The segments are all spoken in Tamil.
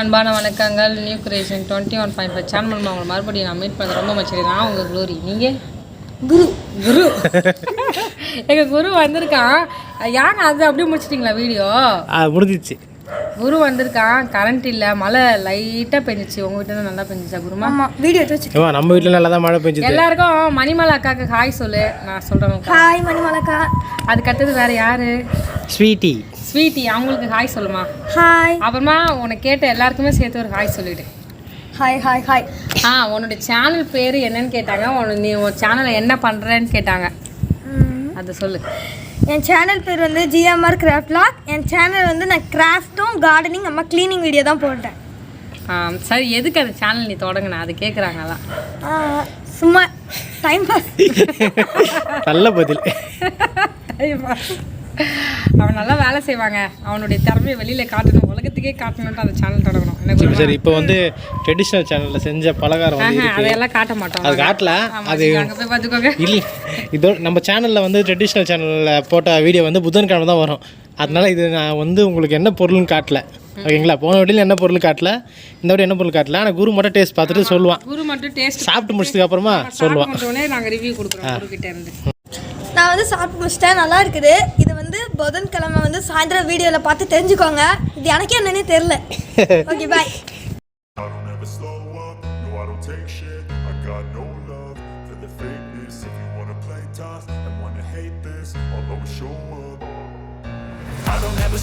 அன்பான வணக்கங்கள். நியூ கிரியேஷன் 21.5 சேனல் மூலமாக உங்களை மறுபடியும் நான் மீட் பண்ண ரொம்ப மச்சரி. நான் உங்கள் குளோரி. நீங்கள் குரு எங்கள் குரு வந்திருக்கான். ஏங்க அது அப்படியே முடிச்சிட்டிங்களா வீடியோ? முடிஞ்சிச்சு. குரு வந்திருக்கான். கரண்ட் இல்லை, மழை லைட்டாக பெஞ்சிச்சு. உங்கள் வீட்டில் தான் நல்லா பெஞ்சிச்சா குருமா? வீடியோ எடுத்து நம்ம வீட்டில் நல்லா தான் மழை பெஞ்சிச்சு. எல்லாருக்கும் மணிமலை அக்காவுக்கு ஹாய் சொல்லு. நான் சொல்கிறேன் ஹாய் மணிமலை அக்கா. அதுக்கு அடுத்தது வேறு யார்? ஸ்வீட்டி அவங்களுக்கு ஹாய் சொல்லுமா. ஹாய். அப்புறமா உனக்கு கேட்ட எல்லாருக்குமே சேர்த்து ஒரு ஹாய் சொல்லிவிடு. Hi hi hi. உன்னோட சேனல் பேர் என்னன்னு கேட்டாங்க. நீ உன் சேனலை என்ன பண்ணுறேன்னு கேட்டாங்க. அதை சொல்லு. என் சேனல் பேர் வந்து ஜிஎம்ஆர் கிராஃப்ட் வ்ளாக். என் சேனல் வந்து நான் கிராஃப்ட்டும் கார்டனிங் அம்மா க்ளீனிங் வீடியோ தான் போட்டேன். சரி, எதுக்கு அந்த சேனல் நீ தொடங்கின? அது கேட்குறாங்க. அதான் சும்மா டைம் பாஸ். நல்ல பதில். Time pass. அவன் நல்லா வேலை செய்வாங்க. அவனுடைய திறமையை வெளியில் காட்டணும், உலகத்துக்கே காட்டணுன்ட்டு அந்த சேனல் தொடங்கணும். என்ன சரி, இப்போ வந்து ட்ரெடிஷ்னல் சேனலில் செஞ்ச பலகாரம் அதையெல்லாம் காட்ட மாட்டோம். அது காட்டல. அது அங்கே போய் பார்த்துக்கோங்க. இல்லை, இதோ நம்ம சேனலில் வந்து ட்ரெடிஷ்னல் சேனலில் போட்ட வீடியோ வந்து புதன்கிழமை தான் வரும். அதனால இது நான் வந்து உங்களுக்கு என்ன பொருள்னு காட்டல. ஓகேங்களா? போன வீட்டில் என்ன பொருள் காட்டல, இந்த வீடு என்ன பொருள் காட்டல. ஆனால் குரு மட்டும் டேஸ்ட் பார்த்துட்டு சொல்லுவான். குரு மட்டும் டேஸ்ட் சாப்பிட்டு முடிச்சதுக்கு அப்புறமா சொல்லுவான். நாங்கள் ரிவ்யூ கொடுக்குறோம் குரு கிட்ட இருந்து. நான் வந்து சாப்பிட்டு முடிச்சிட்டேன். நல்லா இருக்குது. இது வந்து புதன்கிழமை வந்து சாயந்தரம் வீடியோவில் பார்த்து தெரிஞ்சுக்கோங்க. இது எனக்கே என்னன்னே தெரில. Okay bye. I don't ever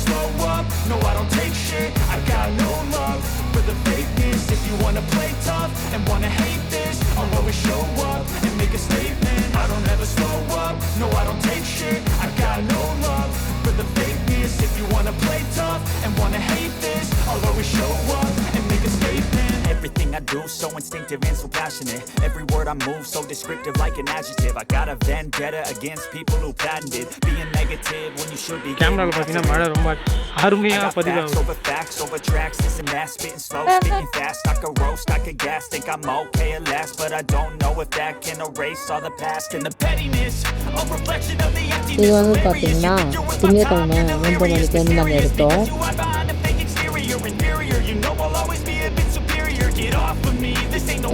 slow up, no I don't take shit. I got no love for the fakeness. If you wanna play tough and wanna hate this, I'll always show up and make a statement. I don't ever slow up, no I don't take shit. I got no love for the fakeness. If you wanna play tough and wanna hate this, I'll always show up and make a statement. Everything I do so instinctive and so passionate. Every word I move so descriptive like an adjective. I got a vendetta against people who patented being negative when you should be. கேமரால பாத்தீங்கன்னா மழை ரொம்ப அருமையா பதிவாகுது. Over facts, over tracks, this and that, spitting slow, spitting fast. I could roast, I could gas, think I'm okay at last, but I don't know if that can erase all the past and the pettiness. A reflection of the emptiness. இது வந்து பாத்தீங்கன்னா திங்கட்கிழமை 9 மணிக்கு வந்து நாங்கள் எடுத்தோம்.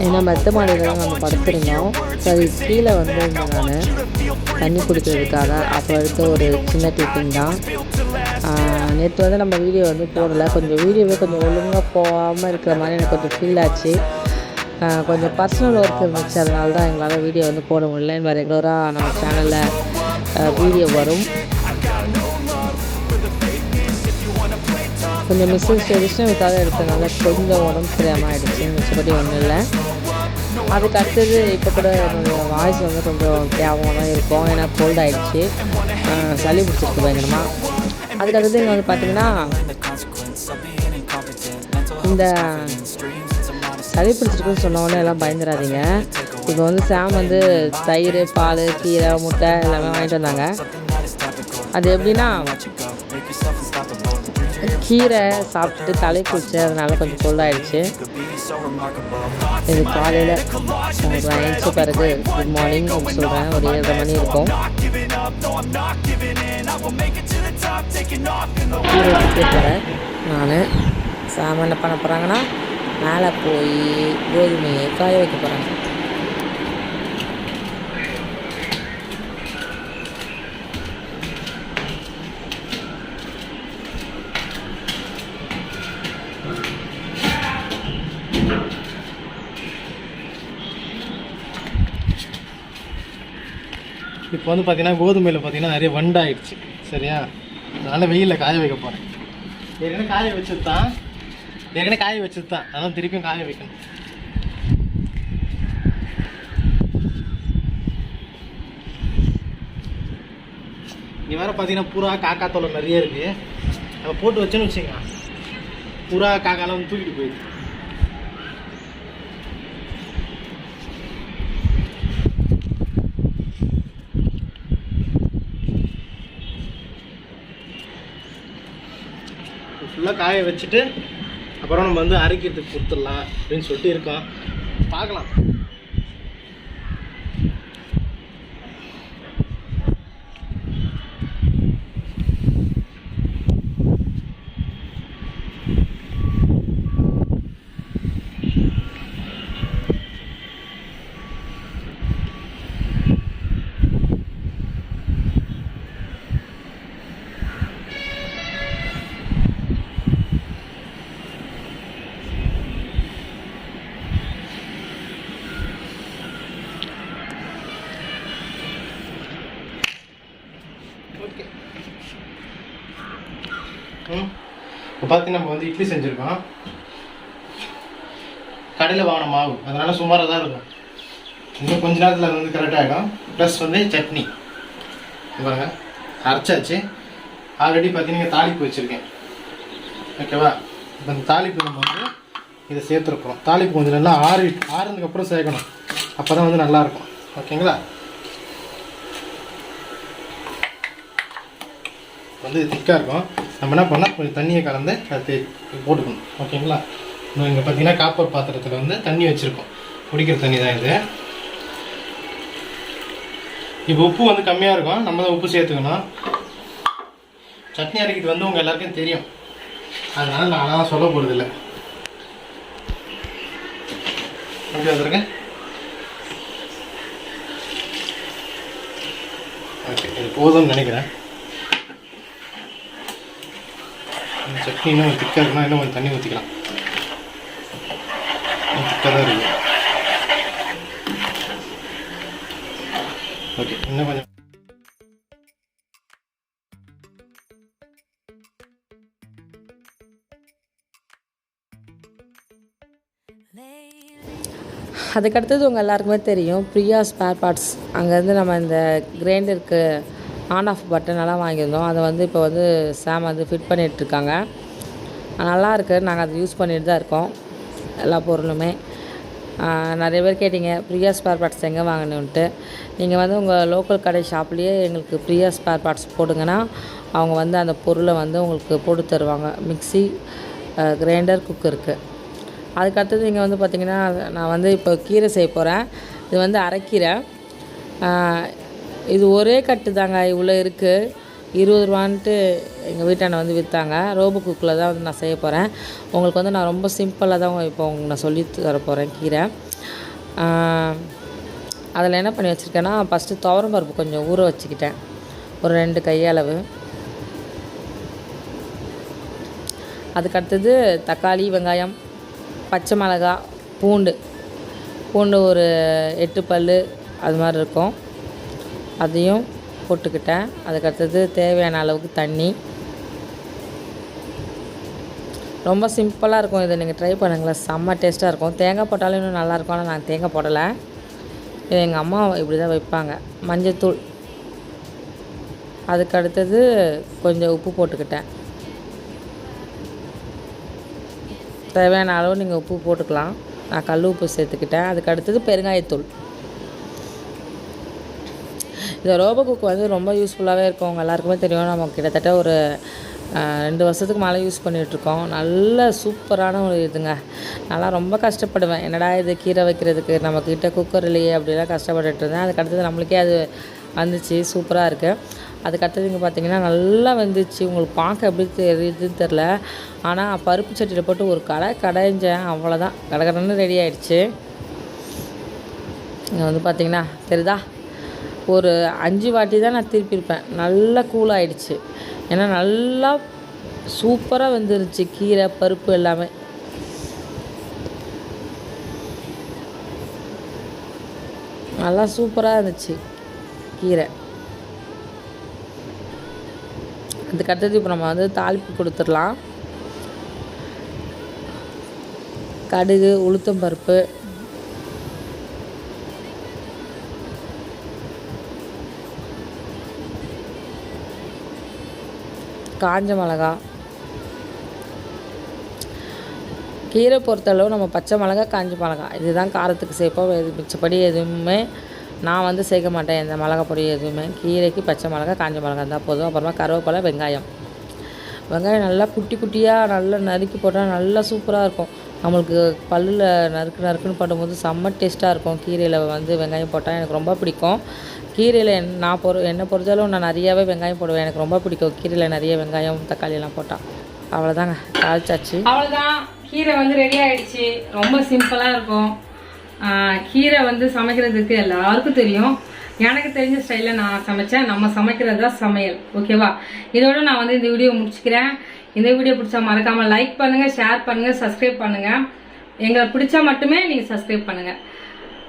ஏன்னா மெத்த மாடியில் தான் நம்ம படுத்துருந்தோம். சரி, கீழே வந்து நான் தண்ணி குடிக்கிறதுக்காக அப்போ எடுத்த ஒரு சின்ன டிஃபின் தான். நேற்று வந்து நம்ம வீடியோ வந்து போடலை. கொஞ்சம் வீடியோவே கொஞ்சம் ஒழுங்காக போகாமல் இருக்கிற மாதிரி எனக்கு கொஞ்சம் ஃபீல் ஆச்சு. கொஞ்சம் பர்சனல் ஒர்க் இருந்துச்சு. அதனால தான் எங்களால் வீடியோ வந்து போட முடியல. இந்த ரெகுலராக நம்ம சேனலில் வீடியோ வரும். கொஞ்சம் மிஸ்ஸஸ் ட்ரெடிஷ்னலுக்காக எடுத்ததுனால கொஞ்சம் உடம்பு சரியாமல் ஆகிடுச்சு. மிச்சப்படி ஒன்றும் இல்லை. அதுக்கு அடுத்தது இப்போ கூட என்னுடைய வாய்ஸ் வந்து கொஞ்சம் கேவலமாக தான் இருக்கும். ஏன்னா கோல்ட் ஆகிடுச்சு, சளி பிடிச்சிருக்கு பயங்கரமாக. அதுக்கு அடுத்தது இங்கே வந்து பார்த்திங்கன்னா இந்த சளி பிடிச்சிருக்குன்னு சொன்னோடனே எல்லாம் பயந்துடாதீங்க. இப்போ வந்து சாம் வந்து தயிர், பால், கீரை, முட்டை எல்லாமே வாங்கிட்டு வந்தாங்க. அது எப்படின்னா கீரை சாப்பிட்டுட்டு தலை குளிச்சு, அதனால கொஞ்சம் கோல்டாகிடுச்சு. இது காலையில் எழுந்த பிறகு குட் மார்னிங் அப்படின்னு சொல்கிறேன். ஒரு 7:30 மணி இருக்கும். கீரை எடுத்துகிட்டு போகிறேன் நான். சாம என்ன பண்ண போகிறாங்கன்னா மேலே போய் கோதுமையை காய வைக்க போகிறாங்க. இப்போ வந்து பார்த்தீங்கன்னா கோதுமையில் பார்த்தீங்கன்னா நிறைய வண்டாயிடுச்சு. சரியா? அதனால் வெயிலில் காய வைக்க போகிறேன். ஏற்கனவே காய வச்சது தான், அதனால் திருப்பியும் காய வைக்கணும். இங்கே வேறு பார்த்தீங்கன்னா புறா, காக்கா தொலை நிறைய இருக்குது. நம்ம போட்டு வச்சோன்னு வச்சுக்கலாம், புறா காக்காலாம் வந்து தூக்கிட்டு போயிடுது. ஃபுல்லாக காய வச்சுட்டு அப்புறம் நம்ம வந்து அரைக்கிறதுக்கு கொடுத்துடலாம் அப்படின்னு சொல்லிட்டு இருக்கோம். பார்க்கலாம். ஓகே. இப்போ பார்த்தீங்கன்னா நம்ம வந்து இட்லி செஞ்சுருக்கோம். கடையில் வாங்கின மாவு அதனால் சுமாராக தான் இருக்கும். இன்னும் கொஞ்ச நேரத்தில் வந்து கரெக்டாகிடும். ப்ளஸ் வந்து சட்னி பாருங்க அரைச்சாச்சு. ஆல்ரெடி பார்த்தீங்கன்னா தாளிப்பு வச்சுருக்கேன். ஓகேவா? இப்போ இந்த தாளிப்பு நம்ம வந்து இதை சேர்த்துருக்குறோம். தாளிப்பு கொஞ்சம் நல்லா ஆறுனதுக்கப்புறம் சேர்க்கணும். அப்போ தான் வந்து நல்லாயிருக்கும். ஓகேங்களா? வந்து திக்காக இருக்கும். நம்ம என்ன பண்ணால் கொஞ்சம் தண்ணியை கலந்து அதை போட்டுக்கணும். ஓகேங்களா? இன்னும் இங்கே பார்த்தீங்கன்னா காப்பர் பாத்திரத்தில் வந்து தண்ணி வச்சுருக்கோம். குடிக்கிற தண்ணி தான் இது. இப்போ உப்பு வந்து கம்மியாக இருக்கும். நம்ம தான் உப்பு சேர்த்துக்கணும். சட்னி அரைக்கிறது வந்து உங்கள் எல்லாருக்கும் தெரியும். அதனால் நான் அதெல்லாம் சொல்ல போகிறதில்ல. எப்படி வந்துருங்க? ஓகே, இது போதும்னு நினைக்கிறேன். சட்னி இன்னும் திக்காக இருக்குன்னா இன்னும் கொஞ்சம் தண்ணி ஊற்றிக்கலாம். திக்காக தான் இருக்குது. ஓகே, இன்னும் கொஞ்சம் அதுக்கடுத்தது உங்கள் எல்லாருக்குமே தெரியும் பிரியா ஸ்பேர் பார்ட்ஸ். அங்கேருந்து நம்ம இந்த கிரைண்டருக்கு ஆன் ஆஃப் பட்டனெல்லாம் வாங்கியிருந்தோம். அதை வந்து இப்போ வந்து சாம் வந்து ஃபிட் பண்ணிகிட்ருக்காங்க. நல்லா இருக்குது. நாங்கள் அதை யூஸ் பண்ணிட்டு தான் இருக்கோம் எல்லா பொருளுமே. நிறைய பேர் கேட்டிங்க பிரியா ஸ்பேர் பார்ட்ஸ் எங்கே வாங்கணுன்ட்டு. நீங்கள் வந்து உங்கள் லோக்கல் கடை ஷாப்லேயே எங்களுக்கு பிரியா ஸ்பேர் பார்ட்ஸ் போடுங்கன்னா அவங்க வந்து அந்த பொருளை வந்து உங்களுக்கு போட்டு தருவாங்க. மிக்ஸி, கிரைண்டர், குக்கருக்கு. அதுக்கடுத்தது இங்கே வந்து பார்த்திங்கன்னா நான் வந்து இப்போ கீரை செய்ய போகிறேன். இது வந்து அரைக்கீரை. இது ஒரே கட்டு தாங்க இவ்வளோ இருக்குது. 20 ரூபான்ட்டு எங்கள் வீட்டாண்ட வந்து விற்றாங்க. ரோபோ குக்கில் தான் வந்து நான் செய்ய போகிறேன். உங்களுக்கு வந்து நான் ரொம்ப சிம்பிளாக தான் இப்போ உங்களுக்கு நான் சொல்லி தர போகிறேன் கீரை. அதில் என்ன பண்ணி வச்சுருக்கேன்னா ஃபஸ்ட்டு துவரம் பருப்பு கொஞ்சம் ஊற வச்சுக்கிட்டேன். ஒரு 2 கையளவு. அதுக்கடுத்தது தக்காளி, வெங்காயம், பச்சை மிளகா, பூண்டு ஒரு 8 பல் அது மாதிரி இருக்கும். அதையும் போட்டுக்கிட்டேன். அதுக்கடுத்தது தேவையான அளவுக்கு தண்ணி. ரொம்ப சிம்பிளாக இருக்கும். இதை நீங்கள் ட்ரை பண்ணுங்களேன். செம்ம டேஸ்ட்டாக இருக்கும். தேங்காய் போட்டாலும் இன்னும் நல்லாயிருக்கும். ஆனால் நான் தேங்காய் போடலை. இது எங்கள் அம்மா இப்படி தான் வைப்பாங்க. மஞ்சத்தூள். அதுக்கடுத்தது கொஞ்சம் உப்பு போட்டுக்கிட்டேன். தேவையான அளவு நீங்கள் உப்பு போட்டுக்கலாம். நான் கல் உப்பு சேர்த்துக்கிட்டேன். அதுக்கடுத்தது பெருங்காயத்தூள். இந்த ரோபோ குக் வந்து ரொம்ப யூஸ்ஃபுல்லாகவே இருக்கும். உங்கள் எல்லாருக்குமே தெரியும். நம்ம கிட்டத்தட்ட ஒரு 2 வருஷத்துக்கு மேலே யூஸ் பண்ணிகிட்ருக்கோம். நல்ல சூப்பரான ஒரு இதுங்க. நல்லா ரொம்ப கஷ்டப்படுவேன். என்னடா இது கீரை வைக்கிறதுக்கு நம்மக்கிட்ட குக்கர் இல்லையே அப்படிலாம் கஷ்டப்பட்டுட்டு இருந்தேன். அதுக்கடுத்தது நம்மளுக்கே அது வந்துச்சு. சூப்பராக இருக்குது. அதுக்கடுத்தது இங்கே பார்த்திங்கன்னா நல்லா வந்துச்சு. உங்களுக்கு பார்க்க எப்படி தெரியுதுன்னு தெரில. ஆனால் பருப்பு சட்டியில் போட்டு ஒரு கடைஞ்சேன். அவ்வளோதான், கடகடன்னு ரெடி ஆகிடுச்சு. இங்கே வந்து பார்த்திங்கன்னா தெரியுதா, ஒரு 5 வாட்டி தான் நான் திருப்பியிருப்பேன். நல்லா கூல் ஆகிடுச்சு. ஏன்னா நல்லா சூப்பராக வந்துருச்சு கீரை, பருப்பு எல்லாமே. நல்லா சூப்பராக இருந்துச்சு கீரை. அதுக்கடுத்தது இப்போ நம்ம வந்து தாளிப்பு கொடுத்துடலாம். கடுகு, உளுத்தம்பருப்பு, காஞ்ச மிளகா. கீரை பொறுத்தளவு நம்ம பச்சை மிளகா, காஞ்ச மிளகா இதுதான் காரத்துக்கு சேர்ப்போம். மிச்சப்படி எதுவுமே நான் வந்து சேர்க்க மாட்டேன். இந்த மிளகா பொடி எதுவுமே. கீரைக்கு பச்சை மிளகா, காஞ்ச மிளகா இருந்தால் போதும். அப்புறமா கருவேப்பிலை, வெங்காயம். வெங்காயம் நல்லா குட்டி குட்டியாக நல்லா நறுக்கி போட்டால் நல்லா சூப்பராக இருக்கும். நம்மளுக்கு பல்லில் நறுக்குன்னு பண்ணும்போது செம்ம டேஸ்ட்டாக இருக்கும். கீரையில் வந்து வெங்காயம் போட்டால் எனக்கு ரொம்ப பிடிக்கும். கீரையில் என்னை பொறுத்தாலும் நான் நிறையாவே வெங்காயம் போடுவேன். எனக்கு ரொம்ப பிடிக்கும் கீரையில் நிறைய வெங்காயம் தக்காளியெல்லாம் போட்டால். அவ்வளோதாங்க, தாளிச்சாச்சு. அவ்வளோதான், கீரை வந்து ரெடி ஆகிடுச்சு. ரொம்ப சிம்பிளாக இருக்கும். கீரை வந்து சமைக்கிறதுக்கு எல்லாருக்கும் தெரியும். எனக்கு தெரிஞ்ச ஸ்டைலில் நான் சமைச்சேன். நம்ம சமைக்கிறது தான் சமையல். ஓகேவா? இதோட நான் வந்து இந்த வீடியோ முடிச்சுக்கிறேன். இந்த வீடியோ பிடிச்சா மறக்காமல் லைக் பண்ணுங்கள், ஷேர் பண்ணுங்கள், சப்ஸ்கிரைப் பண்ணுங்கள். எங்களை பிடிச்சா மட்டுமே நீங்கள் சப்ஸ்கிரைப் பண்ணுங்கள்.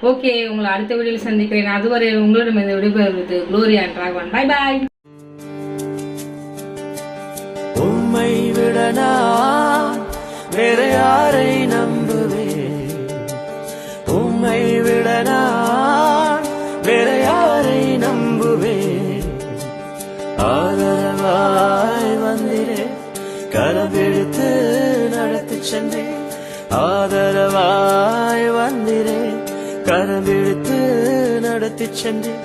ஓகே, உங்களை அடுத்த வீடியோவில் சந்திக்கிறேன். அதுவரை உங்களிடம் இந்த விடைபெறுவது Gloria and Raghavan. Bye bye. உம்மை விட நான் வேற யாரை நம்புவேன்? உம்மை விட நான் வேற யாரை நம்புவேன்? ஆதரவாய் வந்திரே, கரம்பிடித்து நடத்தி சென்றேன். ஆதரவாய் வந்திரே, கரம்பிடித்து நடத்தி சென்றேன்.